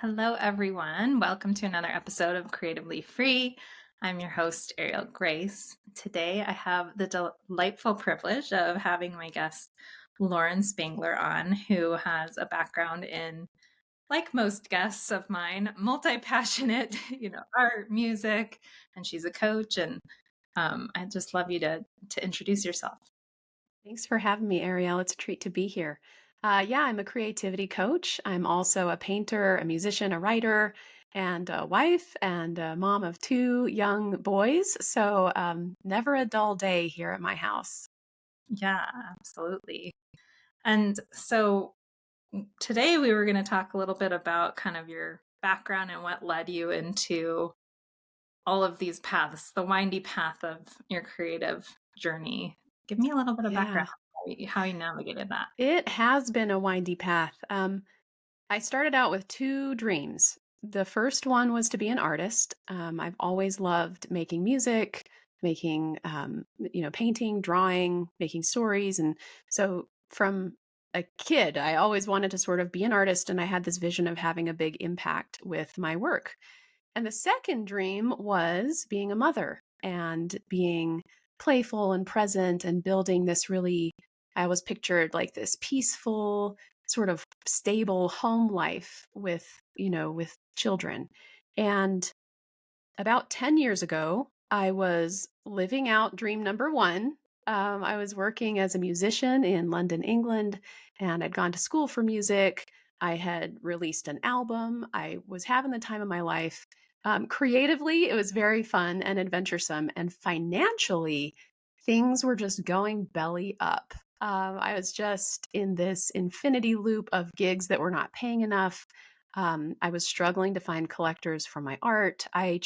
Hello, everyone. Welcome to another episode of Creatively Free. I'm your host, arielgrace. Today, I have the delightful privilege of having my guest, Lauren Spangler, on, who has a background in, like most guests of mine, multi-passionate, art, music, and she's a coach. And I'd just love you to introduce yourself. Thanks for having me, Ariel. It's a treat to be here. Yeah, I'm a creativity coach. I'm also a painter, a musician, a writer, and a wife, and a mom of two young boys. So, never a dull day here at my house. Yeah, absolutely. And so today we were going to talk a little bit about kind of your background and what led you into all of these paths, the windy path of your creative journey. Give me a little bit of background Yeah, how you navigated that. it has been a windy path. I started out with two dreams. The first one was to be an artist. I've always loved making music, making, painting, drawing, making stories. And so from a kid, I always wanted to sort of be an artist. And I had this vision of having a big impact with my work. And the second dream was being a mother and being playful and present and building this really, I was pictured like this peaceful, sort of stable home life with children. And about 10 years ago, I was living out dream number one. I was working as a musician in London, England, and I'd gone to school for music. I had released an album. I was having the time of my life. Creatively, it was very fun and adventuresome. And financially, things were just going belly up. I was just in this infinity loop of gigs that were not paying enough. I was struggling to find collectors for my art. I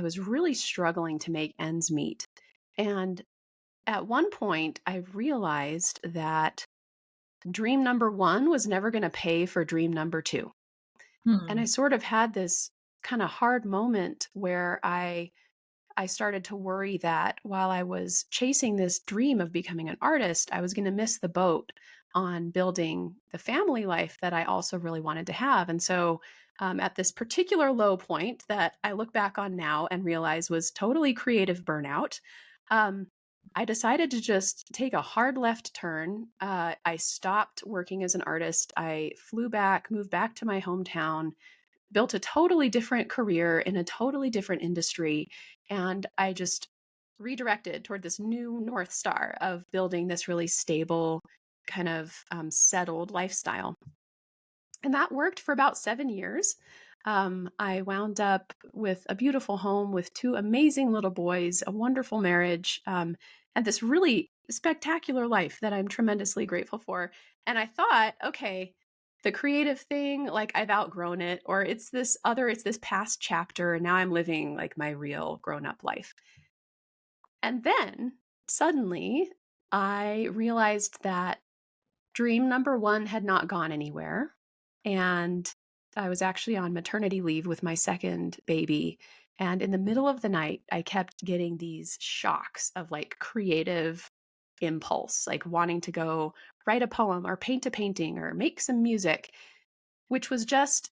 was really struggling to make ends meet. And at one point, I realized that dream number one was never going to pay for dream number two. And I Hmm. sort of had this kind of hard moment where I started to worry that while I was chasing this dream of becoming an artist, I was going to miss the boat on building the family life that I also really wanted to have. And so, at this particular low point that I look back on now and realize was totally creative burnout, um, I decided to just take a hard left turn. I stopped working as an artist. I flew back, moved back to my hometown, built a totally different career in a totally different industry. And I just redirected toward this new North Star of building this really stable, kind of settled lifestyle. And that worked for about 7 years. I wound up with a beautiful home with two amazing little boys, a wonderful marriage, and this really spectacular life that I'm tremendously grateful for. And I thought, okay, the creative thing, like I've outgrown it, or it's this past chapter, and now I'm living like my real grown up life. And then suddenly I realized that dream number one had not gone anywhere. And I was actually on maternity leave with my second baby. And in the middle of the night, I kept getting these shocks of like creative impulse, like wanting to go write a poem or paint a painting or make some music, which was just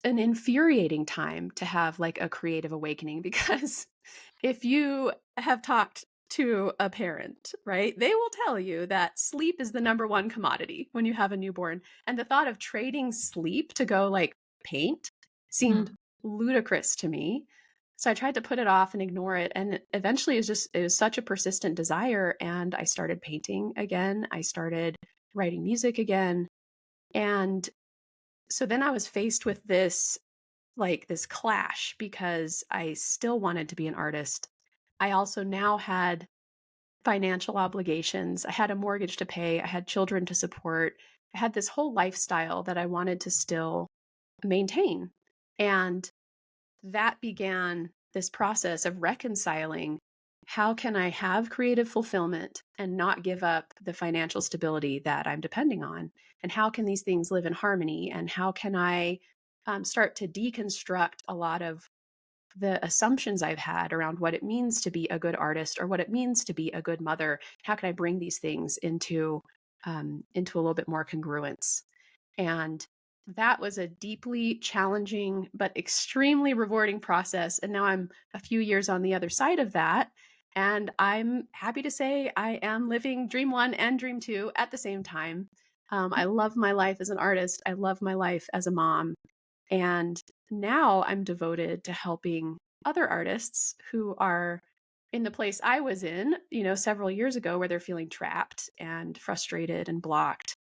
an infuriating time to have like a creative awakening because if you have talked to a parent, right, they will tell you that sleep is the number one commodity when you have a newborn. And the thought of trading sleep to go like paint seemed Hmm. ludicrous to me. So I tried to put it off and ignore it. And eventually it was such a persistent desire. And I started painting again. I started writing music again. And so then I was faced with this clash because I still wanted to be an artist. I also now had financial obligations. I had a mortgage to pay, I had children to support. I had this whole lifestyle that I wanted to still maintain. And that began this process of reconciling how can I have creative fulfillment and not give up the financial stability that I'm depending on? And how can these things live in harmony? And how can I start to deconstruct a lot of the assumptions I've had around what it means to be a good artist or what it means to be a good mother? How can I bring these things into a little bit more congruence? And That was a deeply challenging but extremely rewarding process, and now I'm a few years on the other side of that, and I'm happy to say I am living dream 1 and dream 2 at the same time. I love my life as an artist, I love my life as a mom, and now I'm devoted to helping other artists who are in the place I was in, several years ago where they're feeling trapped and frustrated and blocked,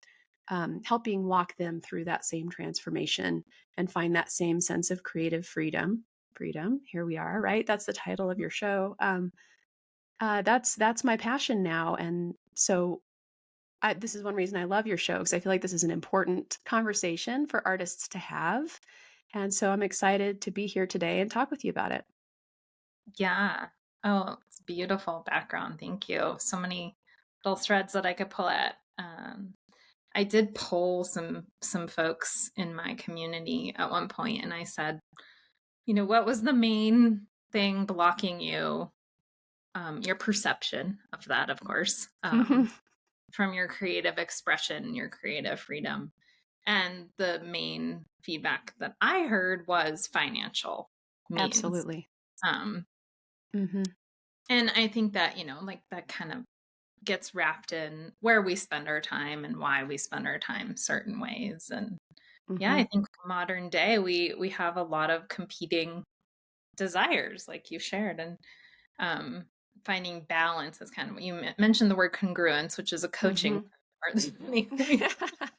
helping walk them through that same transformation and find that same sense of creative freedom. Freedom. Here we are, right? That's the title of your show. That's my passion now, and so this is one reason I love your show because I feel like this is an important conversation for artists to have, and so I'm excited to be here today and talk with you about it. Yeah. Oh, it's beautiful background. Thank you. So many little threads that I could pull at. I did poll some folks in my community at one point, and I said, what was the main thing blocking you? Your perception of that, of course, Mhm. from your creative expression, your creative freedom. And the main feedback that I heard was financial means. Absolutely. Um, Mhm. and I think that, like that kind of gets wrapped in where we spend our time and why we spend our time certain ways. And yeah, I Mhm. think modern day we have a lot of competing desires, like you shared, and um, finding balance is kind of what you mentioned the word congruence, which is a coaching Mhm. part.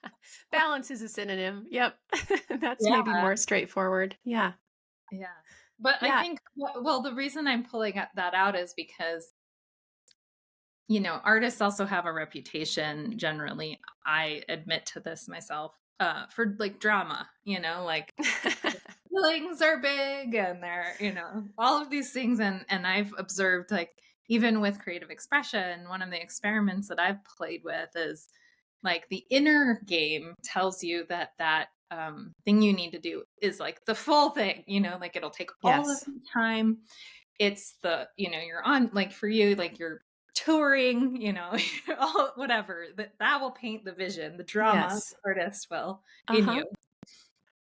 Balance is a synonym. Yep. That's maybe Yeah, more straightforward. Yeah. yeah. But I Yeah. think, well, the reason I'm pulling that out is because, artists also have a reputation generally. I admit to this myself, for like drama, like feelings are big and they're, all of these things. And I've observed, like, even with creative expression, one of the experiments that I've played with is like the inner game tells you that thing you need to do is like the full thing, like it'll take all of Yes. the time. It's you're on, like, for you, like you're touring, all whatever, that will paint the vision, the drama Yes. the artist will in Uh-huh. you.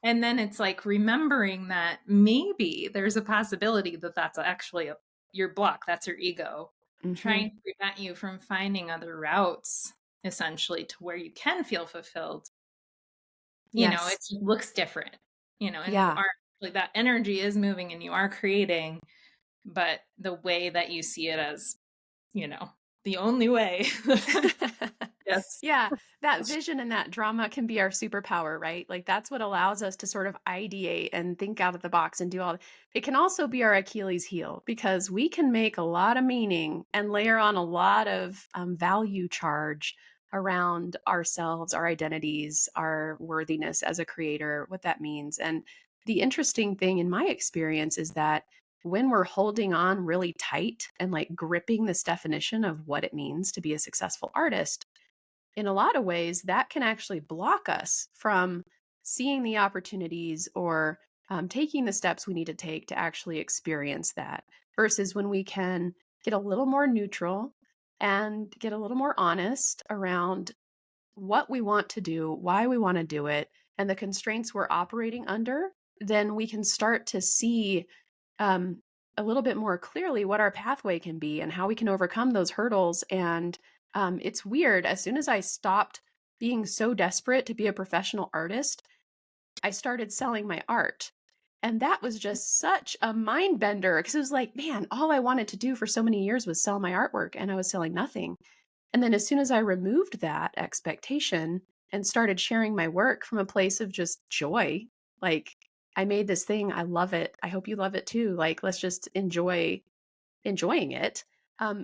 And then it's like remembering that maybe there's a possibility that that's actually your block, that's your ego Mhm. trying to prevent you from finding other routes, essentially, to where you can feel fulfilled. It Yes. just looks different, and you Yeah. are, like, that energy is moving and you are creating, but the way that you see it as, you know, the only way. Yes. Yeah, that vision and that drama can be our superpower, right? Like that's what allows us to sort of ideate and think out of the box and do all. It can also be our Achilles heel because we can make a lot of meaning and layer on a lot of value charge around ourselves, our identities, our worthiness as a creator, what that means. And the interesting thing in my experience is that when we're holding on really tight and like gripping this definition of what it means to be a successful artist, in a lot of ways, that can actually block us from seeing the opportunities or taking the steps we need to take to actually experience that. Versus when we can get a little more neutral and get a little more honest around what we want to do, why we want to do it, and the constraints we're operating under, then we can start to see um, a little bit more clearly what our pathway can be and how we can overcome those hurdles. And it's weird. As soon as I stopped being so desperate to be a professional artist, I started selling my art. And that was just such a mind bender because it was like, man, all I wanted to do for so many years was sell my artwork and I was selling nothing. And then as soon as I removed that expectation and started sharing my work from a place of just joy, like I made this thing, I love it. I hope you love it too. Like let's just enjoying it,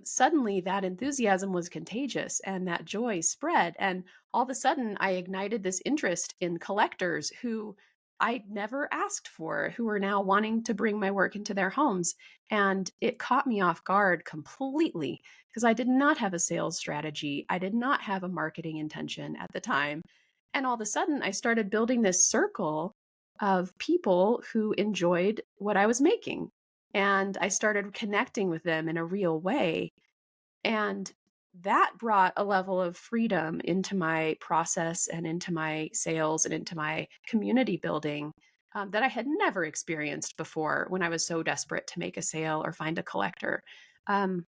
suddenly that enthusiasm was contagious and that joy spread. And all of a sudden, I ignited this interest in collectors who I never asked for, who are now wanting to bring my work into their homes. And it caught me off guard completely because I did not have a sales strategy. I did not have a marketing intention at the time. And all of a sudden, I started building this circle of people who enjoyed what I was making and I started connecting with them in a real way. And that brought a level of freedom into my process and into my sales and into my community building that I had never experienced before when I was so desperate to make a sale or find a collector. Um,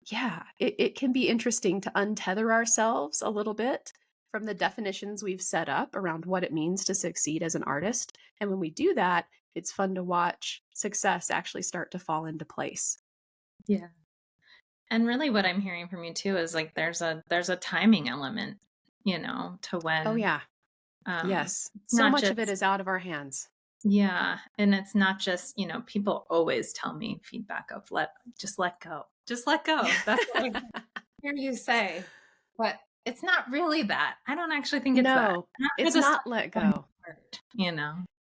yeah, it can be interesting to untether ourselves a little bit from the definitions we've set up around what it means to succeed as an artist. And when we do that, it's fun to watch success actually start to fall into place. Yeah. And really what I'm hearing from you too is like there's a timing element, to Oh, when yeah. um Yes. it's So not much of it just is out of our hands. yeah, and it's not just, people always tell me feedback of just let go. Just let go. That's what I hear you say. But it's not really that. I don't actually think it's that. No, Not for it's the stuff not let falling go. apart.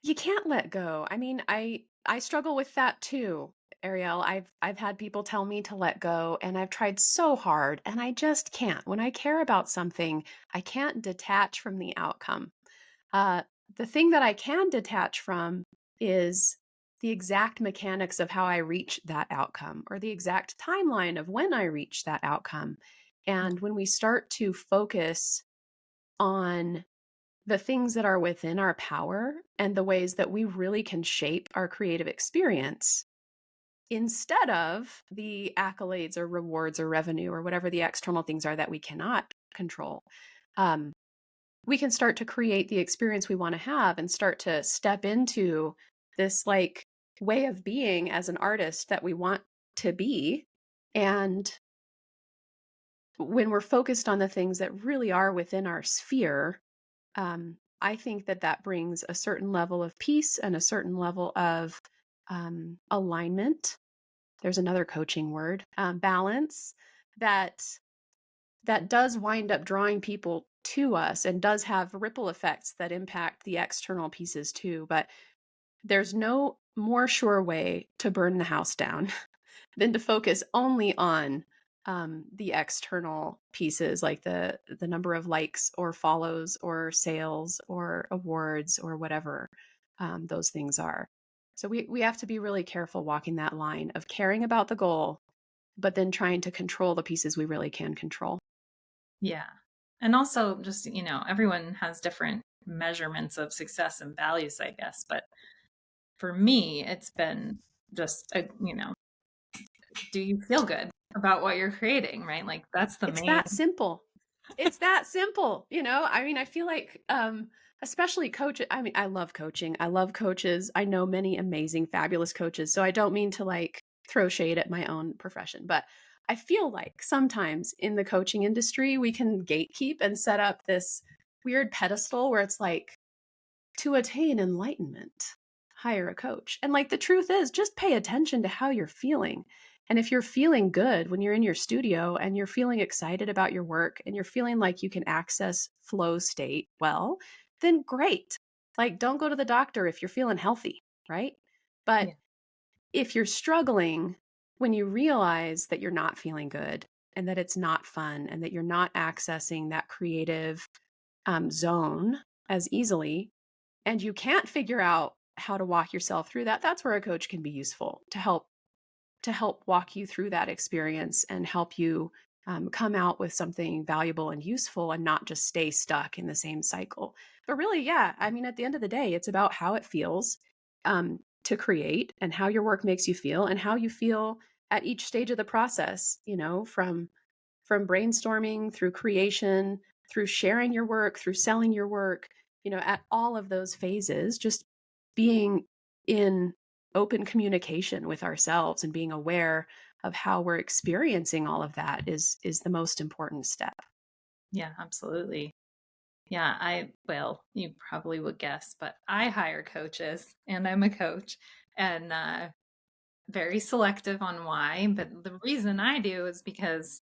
You can't let go. I mean, I struggle with that too, Ariel. I've had people tell me to let go and I've tried so hard and I just can't. When I care about something, I can't detach from the outcome. Uh, the thing that I can detach from is the exact mechanics of how I reach that outcome or the exact timeline of when I reach that outcome. Yeah. And when we start to focus on the things that are within our power and the ways that we really can shape our creative experience instead of the accolades or rewards or revenue or whatever the external things are that we cannot control. Um, we can start to create the experience we want to have and start to step into this like way of being as an artist that we want to be. And when we're focused on the things that really are within our sphere, I think that that brings a certain level of peace and a certain level of alignment. There's another coaching word, balance that that does wind up drawing people to us and does have ripple effects that impact the external pieces too. But there's no more sure way to burn the house down than to focus only on the external pieces like the number of likes or follows or sales or awards or whatever those things are. So we have to be really careful walking that line of caring about the goal, but then trying to control the pieces we really can control. Yeah. And also just, everyone has different measurements of success and values, I guess. But for me, it's been just do you feel good about what you're creating, right? Like that's the It's main. that simple. It's that simple, you know? I mean, I feel like, especially coach I mean, I love coaching. I love coaches. I know many amazing, fabulous coaches. So I don't mean to like throw shade at my own profession, but I feel like sometimes in the coaching industry, we can gatekeep and set up this weird pedestal where it's like, to attain enlightenment, hire a coach. And like the truth is, just pay attention to how you're feeling. And if you're feeling good when you're in your studio and you're feeling excited about your work and you're feeling like you can access flow state, well, then great. Like, don't go to the doctor if you're feeling healthy, right? But Yeah. if you're struggling, when you realize that you're not feeling good and that it's not fun and that you're not accessing that creative zone as easily, and you can't figure out how to walk yourself through that, that's where a coach can be useful to help walk you through that experience and help you come out with something valuable and useful and not just stay stuck in the same cycle. But really, yeah, I mean, at the end of the day, it's about how it feels to create and how your work makes you feel and how you feel at each stage of the process, you know, from brainstorming through creation, through sharing your work, through selling your work, you know, at all of those phases, just being in open communication with ourselves and being aware of how we're experiencing all of that is the most important step. Yeah, absolutely. Yeah, well, you probably would guess, but I hire coaches and I'm a coach and very selective on why. But the reason I do is because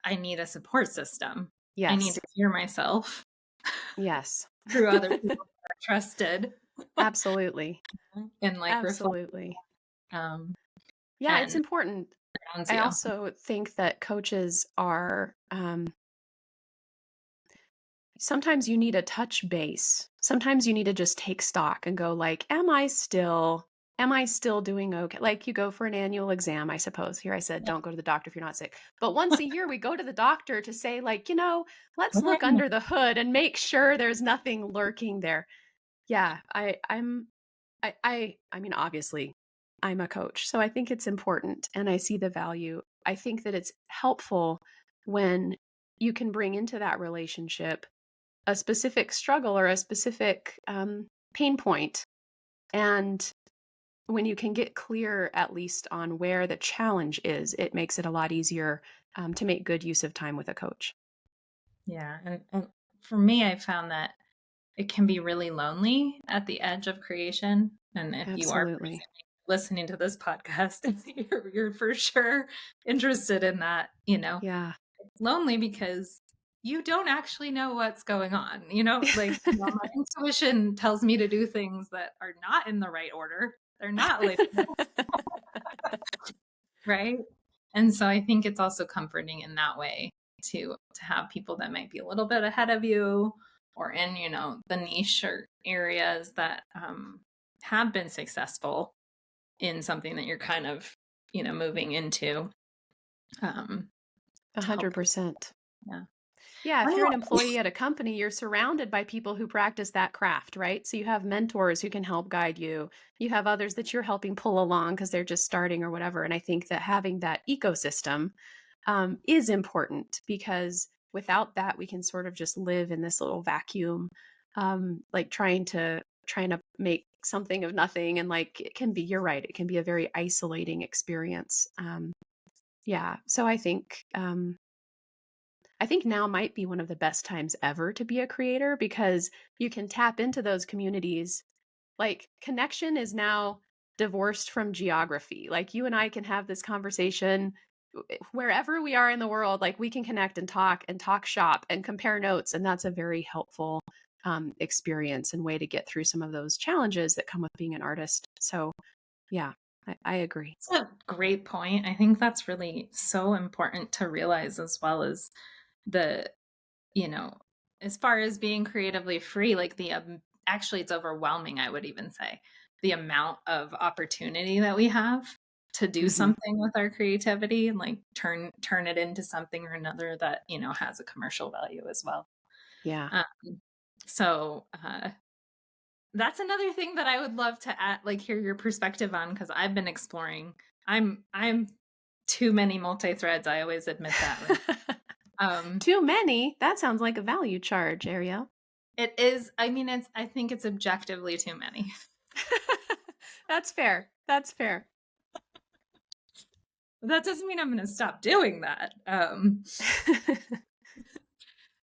I need a support system. I need Yes. to hear myself Yes. through other people that are trusted Absolutely. and like reflect. Absolutely. Um, Yeah, it's and important. grounds I you. also think that coaches are sometimes you need a touch base. Sometimes you need to just take stock and go like, am I still am I still doing okay? Like you go for an annual exam, I suppose. Here I said, Yeah. don't go to the doctor if you're not sick. But once a year, we go to the doctor to say, like, let's look Right. under the hood and make sure there's nothing lurking there. Yeah, I mean, obviously, I'm a coach, so I think it's important and I see the value. I think that it's helpful when you can bring into that relationship a specific struggle or a specific pain point. And when you can get clear, at least on where the challenge is, it makes it a lot easier to make good use of time with a coach. Yeah. And for me, I found that it can be really lonely at the edge of creation. And if you are Absolutely. listening to this podcast, you're for sure interested in that, Yeah. it's lonely because you don't actually know what's going on. Like, my intuition tells me to do things that are not in the right order. They're not linear, right? And so I think it's also comforting in that way to have people that might be a little bit ahead of you or in, the niche or areas that have been successful in something that you're kind of, moving into um, to help. 100%. Yeah. Yeah, if Funny you're an how- employee at a company, you're surrounded by people who practice that craft, right? So you have mentors who can help guide you. You have others that you're helping pull along because they're just starting or whatever. And I think that having that ecosystem is important because without that, we can sort of just live in this little vacuum, like trying to make something of nothing. And like it can be, you're right, it can be a very isolating experience. Yeah. So I think now might be one of the best times ever to be a creator because you can tap into those communities. Like connection is now divorced from geography. Like you and I can have this conversation wherever we are in the world. Like we can connect and talk shop and compare notes. And that's a very helpful experience and way to get through some of those challenges that come with being an artist. So, yeah, I agree. That's a great point. I think that's really so important to realize as well as the, you know, as far as being creatively free, like actually it's overwhelming, I would even say, the amount of opportunity that we have to do Hmm. something with our creativity and like turn it into something or another that, has a commercial value as well. Yeah. Um, so that's another thing that I would love to hear your perspective on because I've been exploring. I'm too many multi-threads. I always admit that. Right? Um, Too many? That sounds like a value charge, Ariel. it is. I mean, I think it's objectively too many. That's fair. That's fair. That doesn't mean I'm going to stop doing that.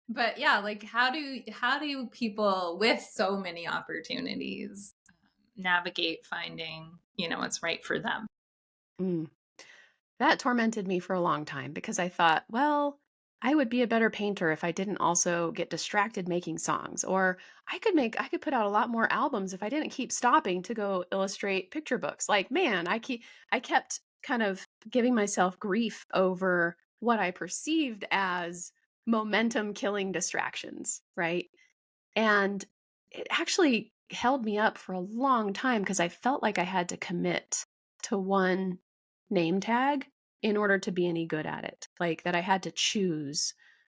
But yeah, like how do people with so many opportunities navigate finding what's right for them? Mm. That tormented me for a long time because I thought, well, I would be a better painter if I didn't also get distracted making songs. Or I could put out a lot more albums if I didn't keep stopping to go illustrate picture books. Like, man, I kept kind of giving myself grief over what I perceived as momentum killing distractions, right? And it actually held me up for a long time because I felt like I had to commit to one name tag in order to be any good at it. Like that I had to choose.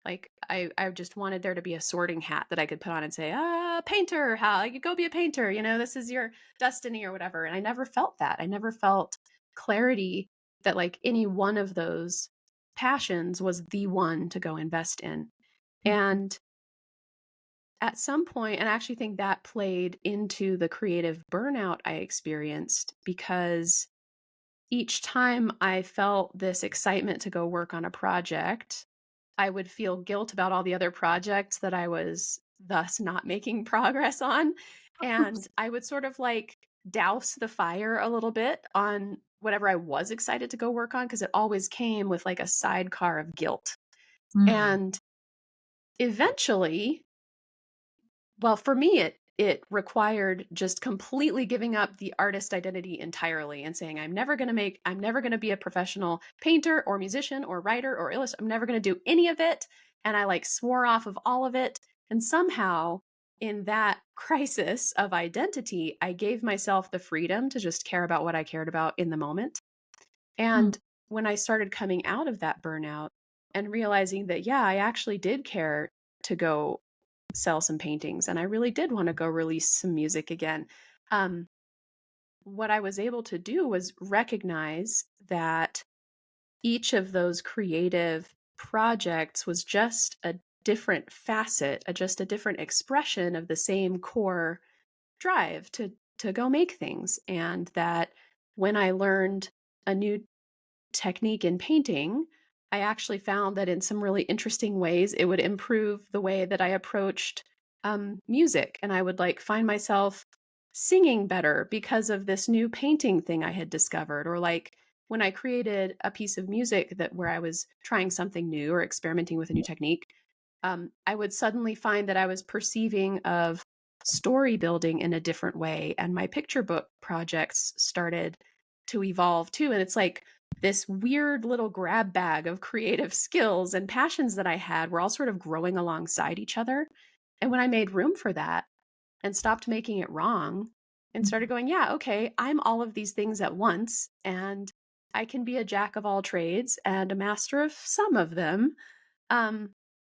Like I just wanted there to be a sorting hat that I could put on and say, painter, how you go be a painter, this is your destiny or whatever. And I never felt that. I never felt clarity that like any one of those passions was the one to go invest in. Mhm. And at some point, and I actually think that played into the creative burnout I experienced because each time I felt this excitement to go work on a project, I would feel guilt about all the other projects that I was thus not making progress on. And I would sort of like douse the fire a little bit on whatever I was excited to go work on because it always came with like a sidecar of guilt. Mm. And eventually, well, for me, it required just completely giving up the artist identity entirely and saying, I'm never going to be a professional painter or musician or writer or illustrator. I'm never going to do any of it. And I like swore off of all of it. And somehow in that crisis of identity, I gave myself the freedom to just care about what I cared about in the moment. Mm. And when I started coming out of that burnout and realizing that, yeah, I actually did care to go sell some paintings and I really did want to go release some music again. Um, what I was able to do was recognize that each of those creative projects was just a different facet, just a different expression of the same core drive to go make things. And that when I learned a new technique in painting, I actually found that in some really interesting ways, it would improve the way that I approached music. And I would like find myself singing better because of this new painting thing I had discovered. Or like when I created a piece of music that where I was trying something new or experimenting with a new technique, I would suddenly find that I was perceiving of story building in a different way. And my picture book projects started to evolve too. And it's like this weird little grab bag of creative skills and passions that I had were all sort of growing alongside each other. And when I made room for that and stopped making it wrong and started going, yeah, okay, I'm all of these things at once. And I can be a jack of all trades and a master of some of them. Um,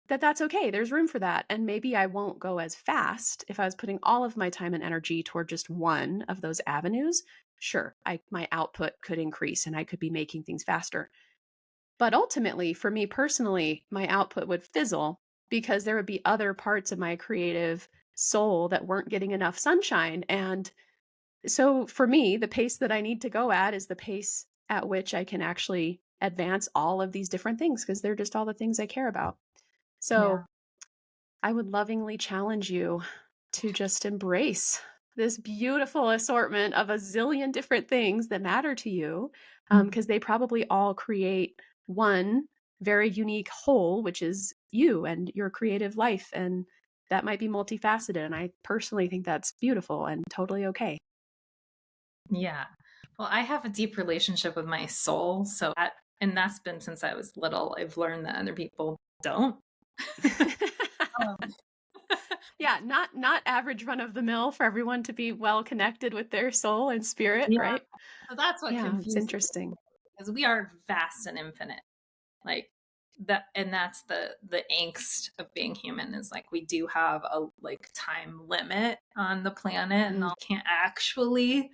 that's okay. There's room for that. And maybe I won't go as fast if I was putting all of my time and energy toward just one of those avenues. Sure, my output could increase and I could be making things faster. But ultimately, for me personally, my output would fizzle because there would be other parts of my creative soul that weren't getting enough sunshine. And so for me, the pace that I need to go at is the pace at which I can actually advance all of these different things because they're just all the things I care about. So Yeah. I would lovingly challenge you to just embrace this beautiful assortment of a zillion different things that matter to you, Mm. because they probably all create one very unique whole, which is you and your creative life. And that might be multifaceted. And I personally think that's beautiful and totally okay. Yeah. Well, I have a deep relationship with my soul. And that's been since I was little. I've learned that other people don't. Um, Yeah, not average run of the mill for everyone to be well connected with their soul and spirit, yeah. right? So that's what Yeah, it's confuses me interesting. because we are vast and infinite. Like that, and that's the angst of being human is like we do have a like time limit on the planet and Mm. all can't actually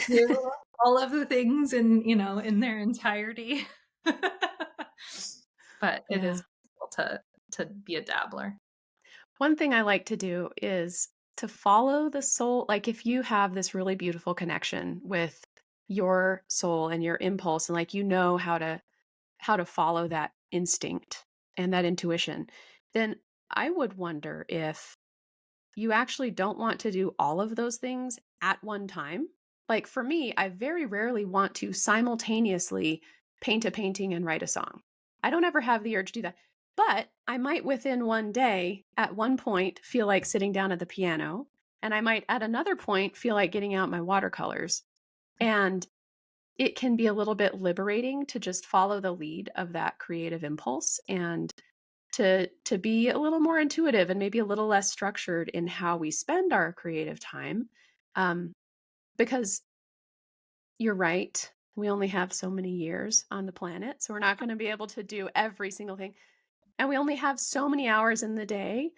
do all of the things in their entirety. But it is Yeah. possible to be a dabbler. One thing I like to do is to follow the soul. Like if you have this really beautiful connection with your soul and your impulse and like you know how to follow that instinct and that intuition, then I would wonder if you actually don't want to do all of those things at one time. Like for me, I very rarely want to simultaneously paint a painting and write a song. I don't ever have the urge to do that. But I might within one day at one point feel like sitting down at the piano. And I might at another point feel like getting out my watercolors. And it can be a little bit liberating to just follow the lead of that creative impulse and to be a little more intuitive and maybe a little less structured in how we spend our creative time, um, because you're right, we only have so many years on the planet, so we're not going to be able to do every single thing, and we only have so many hours in the day.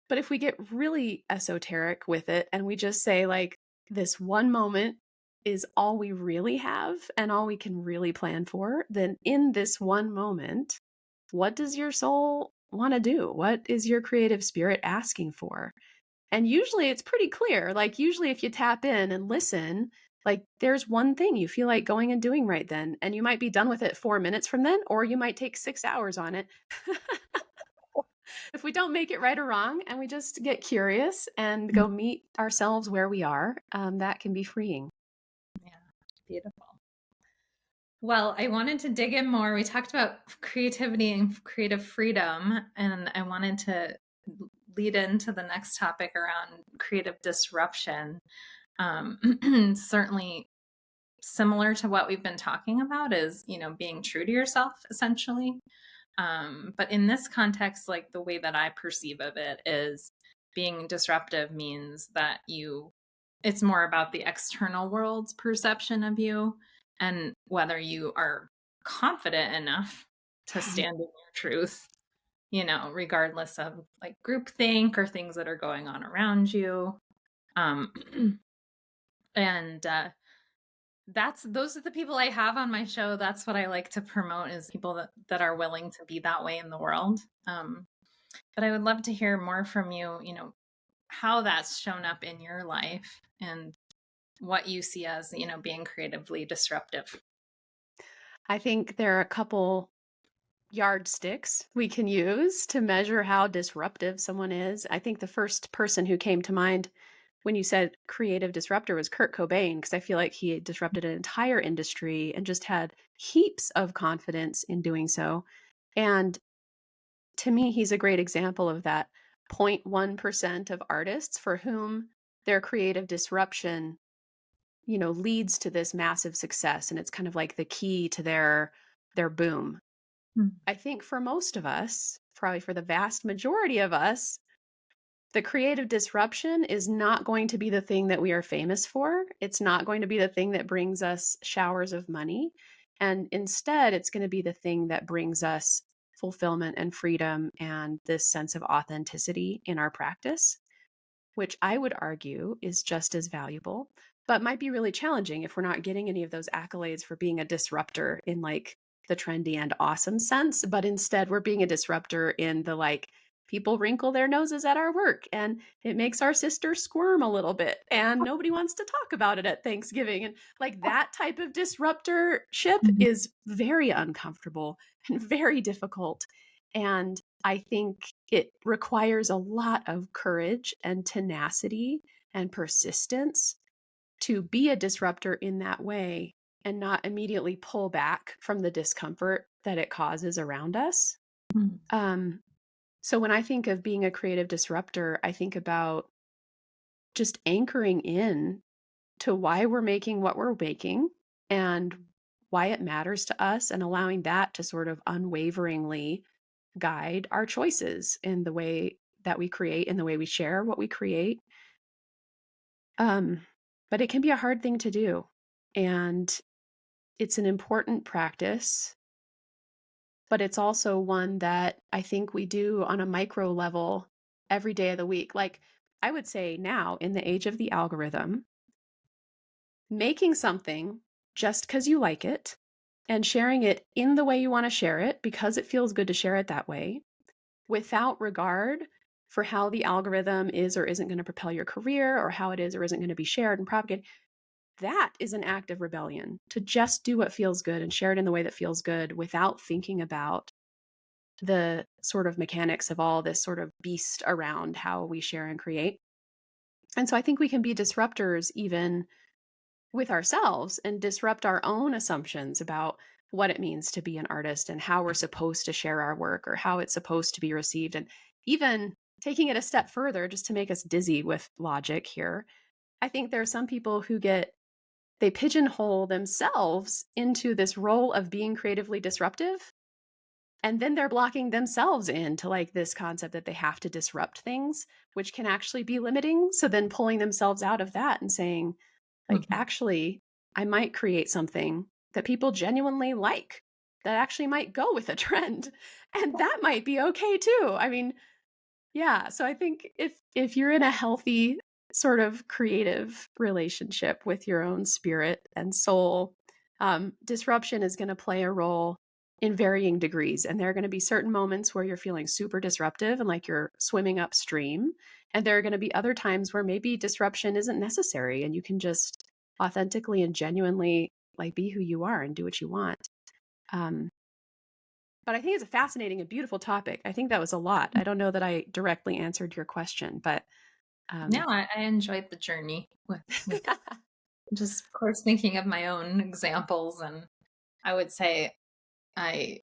But if we get really esoteric with it and we just say like this one moment is all we really have and all we can really plan for, then in this one moment, what does your soul want to do? What is your creative spirit asking for? And usually it's pretty clear. Like, usually, if you tap in and listen, like, there's one thing you feel like going and doing right then. And you might be done with it 4 minutes from then, or you might take 6 hours on it. If we don't make it right or wrong and we just get curious and go meet ourselves where we are, that can be freeing. Yeah, beautiful. Well, I wanted to dig in more. We talked about creativity and creative freedom, and I wanted to lead into the next topic around creative disruption. Certainly similar to what we've been talking about is, being true to yourself, essentially. But in this context, like the way that I perceive of it is being disruptive means that it's more about the external world's perception of you and whether you are confident enough to Right. stand in your truth, regardless of like groupthink or things that are going on around you. Um, and those are the people I have on my show. That's what I like to promote, is people that are willing to be that way in the world. But I would love to hear more from you, how that's shown up in your life and what you see as, being creatively disruptive. I think there are a couple yardsticks we can use to measure how disruptive someone is. I think the first person who came to mind when you said creative disruptor was Kurt Cobain, because I feel like he had disrupted an entire industry and just had heaps of confidence in doing so. And to me, he's a great example of that 0.1% of artists for whom their creative disruption, leads to this massive success. And it's kind of like the key to their boom. Mm. I think for most of us, probably for the vast majority of us, the creative disruption is not going to be the thing that we are famous for. It's not going to be the thing that brings us showers of money. And instead, it's going to be the thing that brings us fulfillment and freedom and this sense of authenticity in our practice, which I would argue is just as valuable, but might be really challenging if we're not getting any of those accolades for being a disruptor in like the trendy and awesome sense, but instead we're being a disruptor in the like people wrinkle their noses at our work and it makes our sister squirm a little bit and nobody wants to talk about it at Thanksgiving. And like that type of disruptorship Mhm. is very uncomfortable and very difficult. And I think it requires a lot of courage and tenacity and persistence to be a disruptor in that way and not immediately pull back from the discomfort that it causes around us. Mm. Um, so when I think of being a creative disruptor, I think about just anchoring in to why we're making what we're making and why it matters to us and allowing that to sort of unwaveringly guide our choices in the way that we create and the way we share what we create. Um, but it can be a hard thing to do. And it's an important practice, but it's also one that I think we do on a micro level every day of the week. Like I would say now, in the age of the algorithm, making something just because you like it and sharing it in the way you want to share it because it feels good to share it that way without regard for how the algorithm is or isn't going to propel your career or how it is or isn't going to be shared and propagated. That is an act of rebellion, to just do what feels good and share it in the way that feels good without thinking about the sort of mechanics of all this sort of beast around how we share and create. And so I think we can be disruptors even with ourselves and disrupt our own assumptions about what it means to be an artist and how we're supposed to share our work or how it's supposed to be received. And even taking it a step further, just to make us dizzy with logic here, I think there are some people who they pigeonhole themselves into this role of being creatively disruptive. And then they're blocking themselves into like this concept that they have to disrupt things, which can actually be limiting. So then pulling themselves out of that and saying, like, Mhm. actually, I might create something that people genuinely like that actually might go with a trend. And that might be okay too. I mean, yeah, so I think if you're in a healthy sort of creative relationship with your own spirit and soul, disruption is going to play a role in varying degrees. And there are going to be certain moments where you're feeling super disruptive and like you're swimming upstream. And there are going to be other times where maybe disruption isn't necessary and you can just authentically and genuinely like be who you are and do what you want. Um, but I think it's a fascinating and beautiful topic. I think that was a lot. I don't know that I directly answered your question, but No, um, I enjoyed the journey with just, of course, thinking of my own examples. And I would say I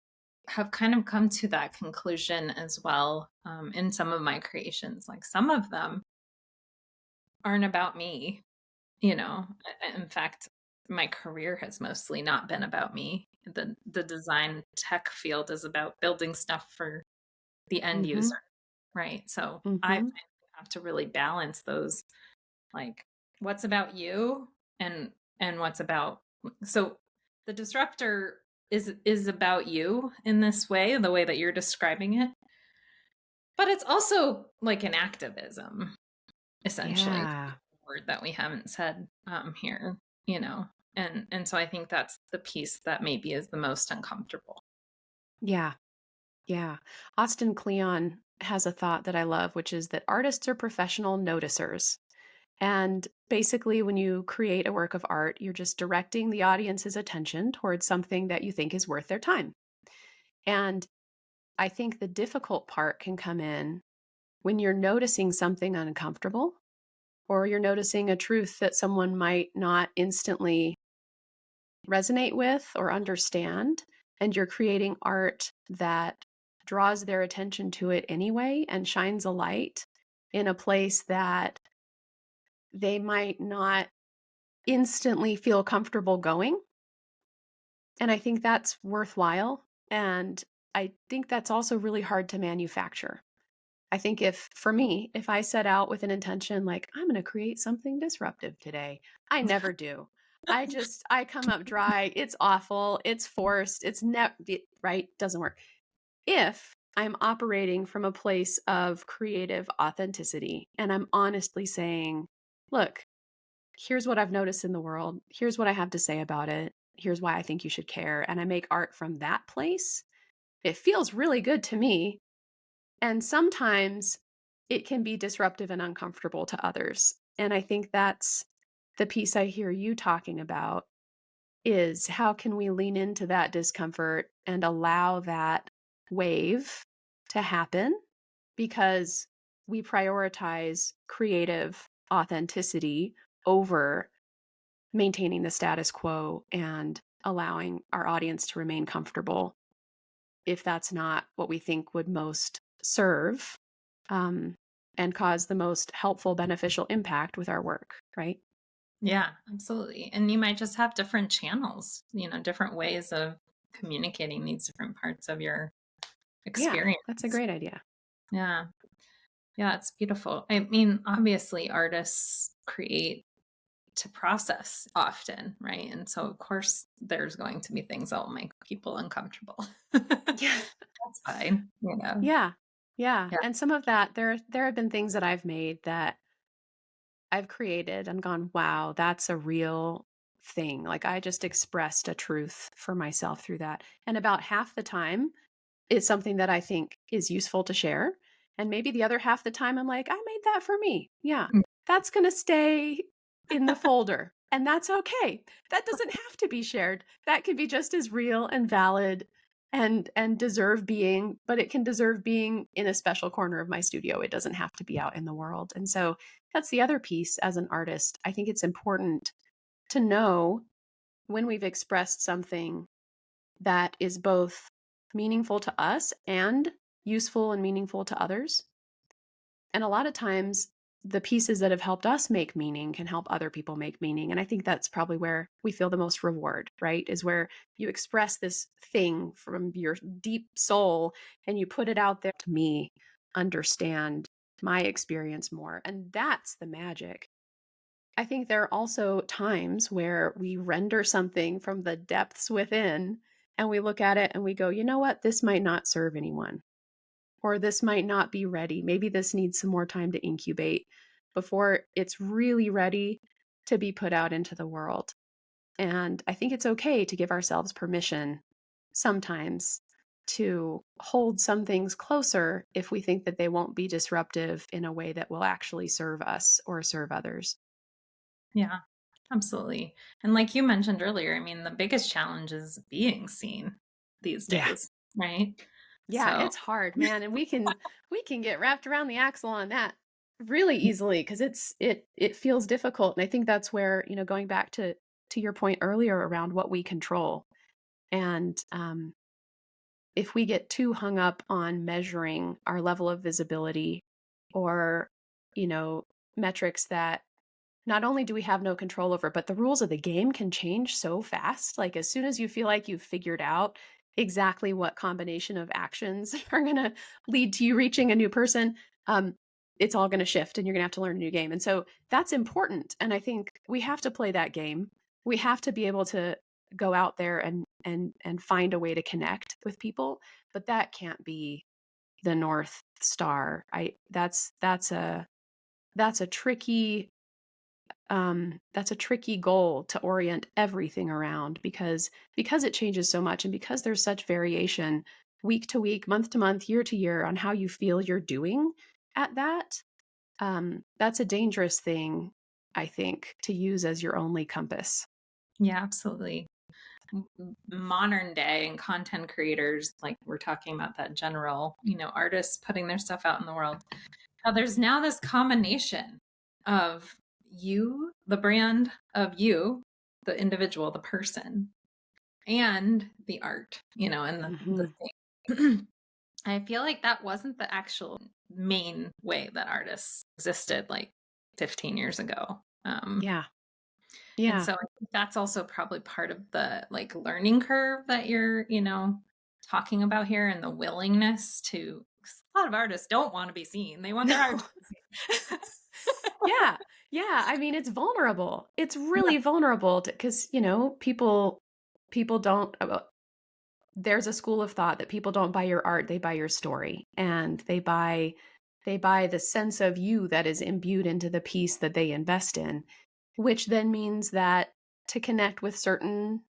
have kind of come to that conclusion as well, in some of my creations. Like some of them aren't about me, you know. In fact, my career has mostly not been about me. The design tech field is about building stuff for the end mhm, user, right? So I find mhm, it have to really balance those, like, what's about you and what's about, so the disruptor is about you in this way, the way that you're describing it, but it's also like an activism, essentially, Yeah. word that we haven't said here, you know. And so I think that's the piece that maybe is the most uncomfortable. Yeah. Yeah. Austin Kleon has a thought that I love, which is that artists are professional noticers. And basically, when you create a work of art, you're just directing the audience's attention towards something that you think is worth their time. And I think the difficult part can come in when you're noticing something uncomfortable, or you're noticing a truth that someone might not instantly resonate with or understand, and you're creating art that draws their attention to it anyway and shines a light in a place that they might not instantly feel comfortable going. And I think that's worthwhile. And I think that's also really hard to manufacture. I think if, for me, if I set out with an intention like, I'm going to create something disruptive today, I never do. I come up dry. It's awful. It's forced. It's never, right? Doesn't work. If I'm operating from a place of creative authenticity and I'm honestly saying, look, here's what I've noticed in the world. Here's what I have to say about it. Here's why I think you should care. And I make art from that place. It feels really good to me. And sometimes it can be disruptive and uncomfortable to others. And I think that's the piece I hear you talking about is how can we lean into that discomfort and allow that wave to happen because we prioritize creative authenticity over maintaining the status quo and allowing our audience to remain comfortable if that's not what we think would most serve um, and cause the most helpful, beneficial impact with our work, right? Yeah, absolutely. And you might just have different channels, you know, different ways of communicating these different parts of your Yeah, that's a experience. great idea. Yeah. Yeah, it's beautiful. I mean, obviously, artists create to process often, right? And so, of course, there's going to be things that will make people uncomfortable. That's Yeah. fine, you know? Yeah. Yeah. Yeah. And some of that, there have been things that I've made that I've created and gone, wow, that's a real thing. Like I just expressed a truth for myself through that. And about half the time, it's something that I think is useful to share. And maybe the other half the time, I'm like, I made that for me. Yeah, that's going to stay in the folder. And that's okay. That doesn't have to be shared. That can be just as real and valid and deserve being, but it can deserve being in a special corner of my studio. It doesn't have to be out in the world. And so that's the other piece as an artist. I think it's important to know when we've expressed something that is both meaningful to us and useful and meaningful to others. And a lot of times, the pieces that have helped us make meaning can help other people make meaning. And I think that's probably where we feel the most reward, right? Is where you express this thing from your deep soul and you put it out there to me, understand my experience more. And that's the magic. I think there are also times where we render something from the depths within and we look at it and we go, you know what, this might not serve anyone, or this might not be ready. Maybe this needs some more time to incubate before it's really ready to be put out into the world. And I think it's okay to give ourselves permission sometimes to hold some things closer if we think that they won't be disruptive in a way that will actually serve us or serve others. Yeah, absolutely. And like you mentioned earlier, I mean, the biggest challenge is being seen these Yeah. days, right? Yeah, So, it's hard, man, and we can get wrapped around the axle on that really easily because it feels difficult, and I think that's where, going back to your point earlier around what we control, and if we get too hung up on measuring our level of visibility or, you know, metrics that not only do we have no control over, but the rules of the game can change so fast. Like as soon as you feel like you've figured out exactly what combination of actions are going to lead to you reaching a new person, um, it's all going to shift and you're going to have to learn a new game. And so that's important. And I think we have to play that game. We have to be able to go out there and find a way to connect with people, but that can't be the North Star. That's a tricky that's a tricky goal to orient everything around because it changes so much and because there's such variation week to week, month to month, year to year on how you feel you're doing at that. That's a dangerous thing, I think, to use as your only compass. Yeah, absolutely. Modern day and content creators, like we're talking about that general, artists putting their stuff out in the world. Now there's now this combination of you, the brand of you, the individual, the person, and the art, and the Hmm. thing. I feel like that wasn't the actual main way that artists existed like 15 years ago. Yeah. And Yeah. so I think that's also probably part of the like learning curve that you're, talking about here, and the willingness to, 'cause a lot of artists don't want to be seen. They want their art No. to be seen. Yeah. Yeah. I mean, it's vulnerable. It's really vulnerable because, people don't, there's a school of thought that people don't buy your art, they buy your story. And they buy the sense of you that is imbued into the piece that they invest in, which then means that to connect with certain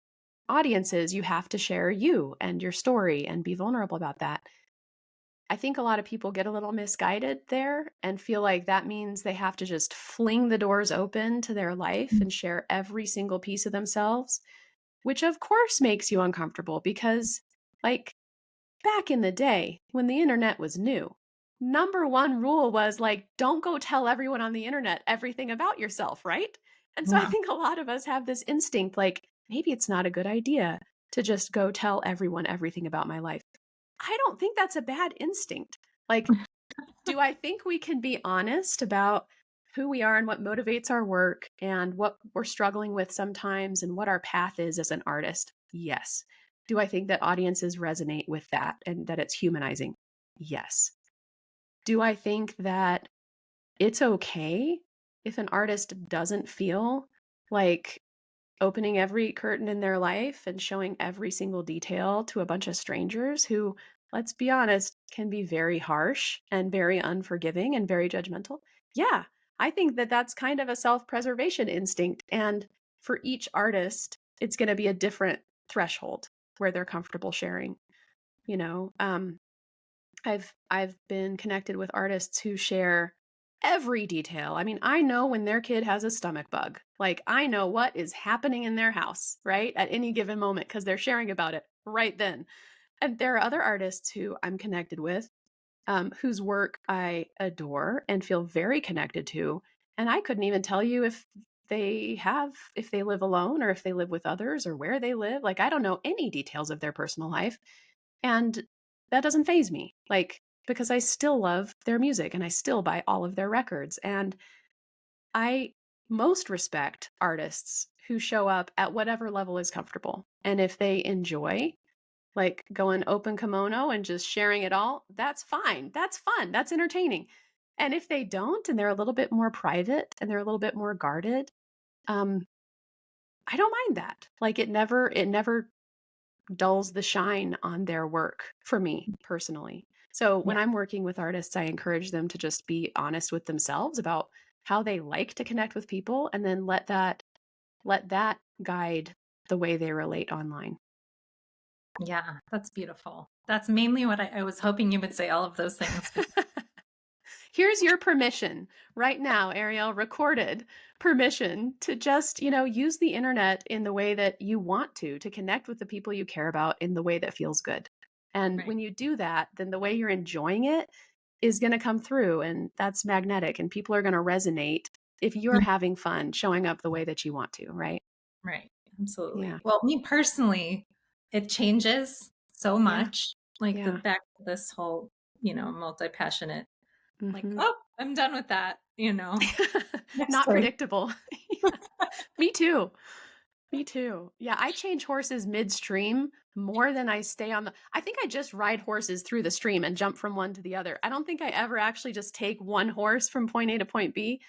audiences, you have to share you and your story and be vulnerable about that. I think a lot of people get a little misguided there and feel like that means they have to just fling the doors open to their life and share every single piece of themselves, which of course makes you uncomfortable because, like, back in the day when the internet was new, number one rule was like, don't go tell everyone on the internet everything about yourself, right? And so I Yeah. think a lot of us have this instinct like, maybe it's not a good idea to just go tell everyone everything about my life. I don't think that's a bad instinct. Like, do I think we can be honest about who we are and what motivates our work and what we're struggling with sometimes and what our path is as an artist? Yes. Do I think that audiences resonate with that and that it's humanizing? Yes. Do I think that it's okay if an artist doesn't feel like opening every curtain in their life and showing every single detail to a bunch of strangers who, let's be honest, can be very harsh and very unforgiving and very judgmental? Yeah, I think that that's kind of a self preservation instinct. And for each artist, it's going to be a different threshold where they're comfortable sharing. You know, I've been connected with artists who share every detail. I mean, I know when their kid has a stomach bug. Like, I know what is happening in their house, right? At any given moment because they're sharing about it right then. And there are other artists who I'm connected with, whose work I adore and feel very connected to. And I couldn't even tell you if they live alone or if they live with others or where they live. Like, I don't know any details of their personal life. And that doesn't faze me, like, because I still love their music and I still buy all of their records. And I most respect artists who show up at whatever level is comfortable. And if they enjoy, like, going open kimono and just sharing it all, that's fine. That's fun. That's entertaining. And if they don't and they're a little bit more private and they're a little bit more guarded, um, I don't mind that. Like, it never dulls the shine on their work for me personally. So when Yeah. I'm working with artists, I encourage them to just be honest with themselves about how they like to connect with people and then let that guide the way they relate online. Yeah. That's beautiful. That's mainly what I was hoping you would say, all of those things. Here's your permission right now, Ariel, recorded permission to just, use the internet in the way that you want to connect with the people you care about in the way that feels good. And Right. when you do that, then the way you're enjoying it is going to come through and that's magnetic and people are going to resonate if you're having fun showing up the way that you want to, right? Right. Absolutely. Yeah. Well, me personally, it changes so Yeah. much. Like the Yeah. back to this whole, multi-passionate, like, Hmm. oh, I'm done with that, next Not story. predictable. Yeah. Me too. Me too. Yeah, I change horses midstream more than I stay on I think I just ride horses through the stream and jump from one to the other. I don't think I ever actually just take one horse from point A to point B.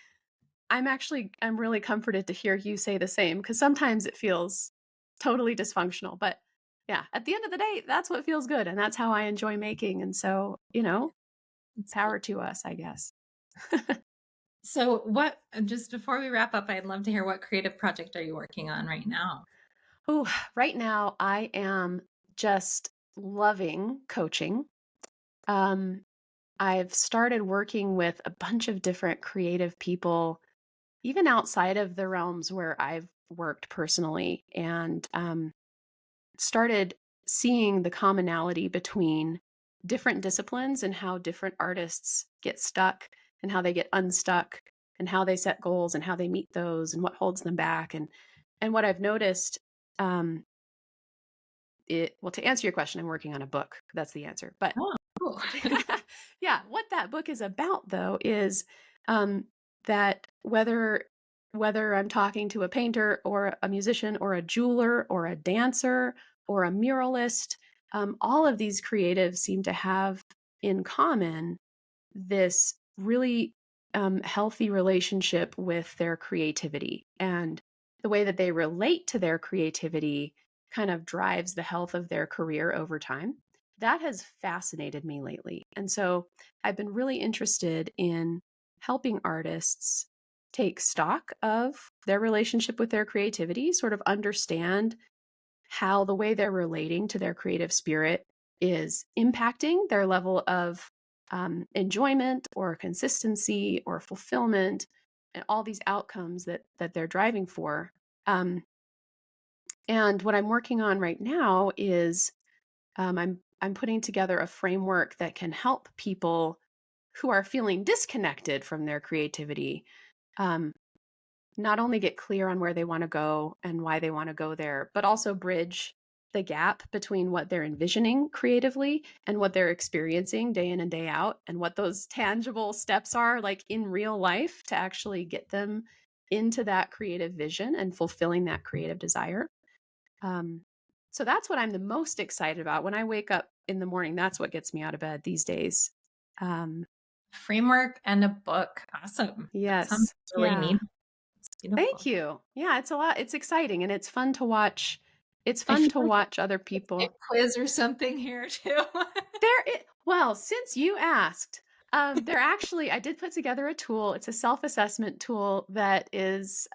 I'm really comforted to hear you say the same because sometimes it feels totally dysfunctional. But yeah, at the end of the day, that's what feels good. And that's how I enjoy making. And so, It's power to us, I guess. so what just before we wrap up, I'd love to hear what creative project are you working on right now? Oh, right now I am just loving coaching. Um, I've started working with a bunch of different creative people, even outside of the realms where I've worked personally, and started seeing the commonality between different disciplines and how different artists get stuck and how they get unstuck and how they set goals and how they meet those and what holds them back. And what I've noticed, um, to answer your question, I'm working on a book. That's the answer. But Oh, cool. yeah, what that book is about though is that whether I'm talking to a painter or a musician or a jeweler or a dancer or a muralist, all of these creatives seem to have in common this really healthy relationship with their creativity, and the way that they relate to their creativity kind of drives the health of their career over time. That has fascinated me lately. And so I've been really interested in helping artists take stock of their relationship with their creativity, sort of understand how the way they're relating to their creative spirit is impacting their level of enjoyment or consistency or fulfillment and all these outcomes that they're driving for. Um, and what I'm working on right now is I'm putting together a framework that can help people who are feeling disconnected from their creativity um, not only get clear on where they want to go and why they want to go there, but also bridge the gap between what they're envisioning creatively and what they're experiencing day in and day out, and what those tangible steps are like in real life to actually get them into that creative vision and fulfilling that creative desire. Um, so that's what I'm the most excited about. When I wake up in the morning, that's what gets me out of bed these days. Um, Framework and a book. Awesome. That sounds yes. really Yeah. neat. It's Thank beautiful. you. Yeah, it's a lot. It's exciting and it's fun to watch. It's I fun feel to like watch other a people. quiz or something here too. Well, since you asked, I did put together a tool. It's a self-assessment tool that is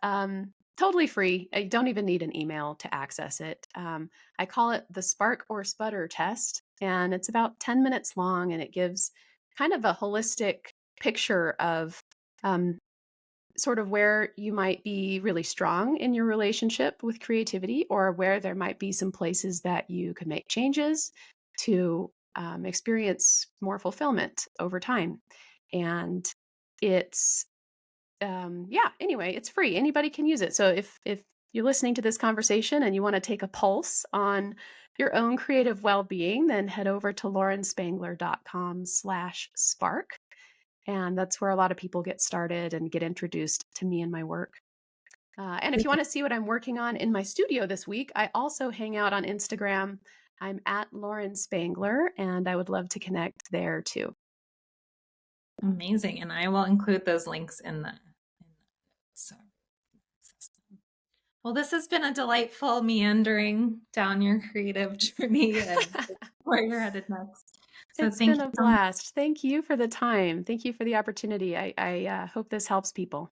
totally free. I don't even need an email to access it. I call it the Spark or Sputter test, and it's about 10 minutes long, and it gives kind of a holistic picture of um, sort of where you might be really strong in your relationship with creativity, or where there might be some places that you could make changes to experience more fulfillment over time. And it's, yeah, anyway, it's free. Anybody can use it. So if you're listening to this conversation and you want to take a pulse on your own creative well-being, then head over to laurenspangler.com/spark. And that's where a lot of people get started and get introduced to me and my work. And if you want to see what I'm working on in my studio this week, I also hang out on Instagram. I'm at Lauren Spangler, and I would love to connect there too. Amazing. And I will include those links in the so system. Well, this has been a delightful meandering down your creative journey and where you're headed next. So It's thank been you a so much. blast. Thank you for the time. Thank you for the opportunity. I hope this helps people.